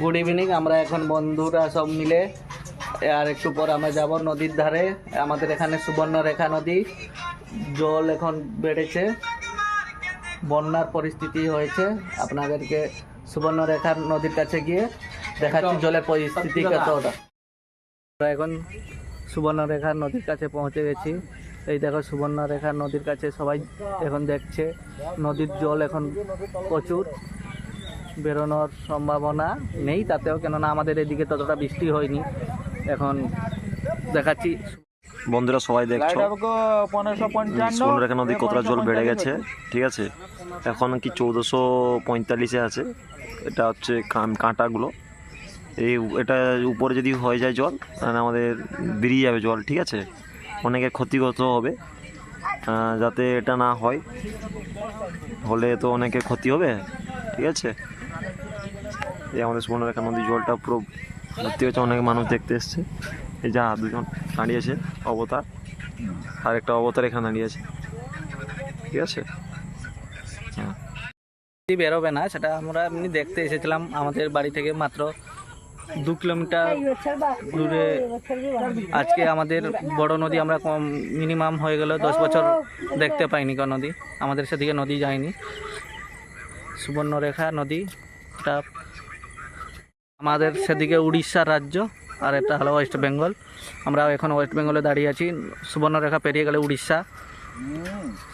Good evening. আমরা এখন বন্ধুরা সব মিলে আর একটু পর আমরা যাব নদীর ধারে। আমাদের এখানে সুবর্ণরেখা নদী, জল এখন বেড়েছে, বন্যার পরিস্থিতি হয়েছে। আপনাদেরকে সুবর্ণরেখা নদীর কাছে গিয়ে দেখাচ্ছি জলের পরিস্থিতি কতটা। আমরা এখন সুবর্ণরেখা নদীর কাছে পৌঁছে গেছি। এই দেখো সুবর্ণরেখা নদীর কাছে সবাই এখন দেখছে। নদীর জল এখন প্রচুর, বেরোনোর সম্ভাবনা নেই তাতেও, কেননা আমাদের এদিকে ততটা বৃষ্টি হয়নি। এখন দেখাচ্ছি বন্ধুরা, সবাই দেখছো সুবর্ণরেখা নদী কতটা জল বেড়ে গেছে। ঠিক আছে, এখন কি 1445-এ আছে। এটা হচ্ছে কাঁটাগুলো, এটা উপরে যদি হয়ে যায় জল তাহলে আমাদের বেরিয়ে যাবে জল। ঠিক আছে, অনেকের ক্ষতিগ্রস্ত হবে, যাতে এটা না হয়, হলে তো অনেকের ক্ষতি হবে। ঠিক আছে, এই আমাদের সুবর্ণরেখা নদীর জলটা পুরো ভর্তি হয়েছে, অনেক মানুষ দেখতে এসছে। এই যা দুজন দাঁড়িয়েছে, অবতার আর একটা অবতার এখানে দাঁড়িয়েছে। ঠিক আছে, বেরোবে না, সেটা আমরা এমনি দেখতে এসেছিলাম। আমাদের বাড়ি থেকে মাত্র 2 কিলোমিটার দূরে আজকে আমাদের বড় নদী আমরা মিনিমাম হয়ে গেল 10 বছর দেখতে পাইনি কোনো নদী। আমাদের সেদিকে নদী যায়নি। সুবর্ণরেখা নদী, এটা আমাদের সেদিকে উড়িষ্যার রাজ্য, আর এটা হলো ওয়েস্ট বেঙ্গল। আমরা এখন ওয়েস্ট বেঙ্গলে দাঁড়িয়ে আছি। সুবর্ণরেখা পেরিয়ে গেলে উড়িষ্যা,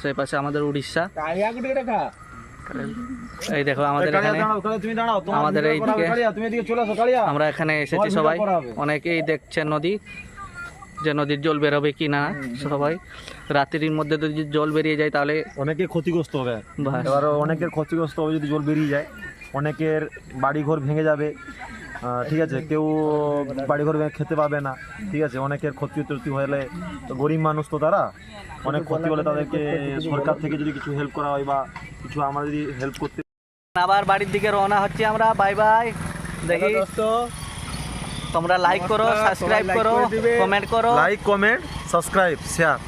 সেই পাশে আমাদের উড়িষ্যা। এই দেখো আমাদের এখানে, আমাদের এইদিকে আমরা এখানে এসেছি সবাই, অনেকেই দেখছে নদী, যে নদীর জল বেরোবে কি না। সবাই রাত্রির মধ্যে যদি জল বেরিয়ে যায় তাহলে অনেকে ক্ষতিগ্রস্ত হবে। এবার অনেকের ক্ষতিগ্রস্ত হবে যদি জল বেরিয়ে যায়, অনেকের বাড়িঘর ভেঙে যাবে। ঠিক আছে, কেউ বাড়িঘর ভেঙে খেতে পাবে না। ঠিক আছে, অনেকের ক্ষতি হলে, গরিব মানুষ তো তারা, অনেক ক্ষতি হলে তাদেরকে সরকার থেকে যদি কিছু হেল্প করা হয় বা কিছু আমরা যদি হেল্প করতে। আবার বাড়ির দিকে রওনা হচ্ছে আমরা। Bye bye. দেখি তোমরা লাইক করো, সাবস্ক্রাইব করো, কমেন্ট করো। Like, comment, subscribe, share.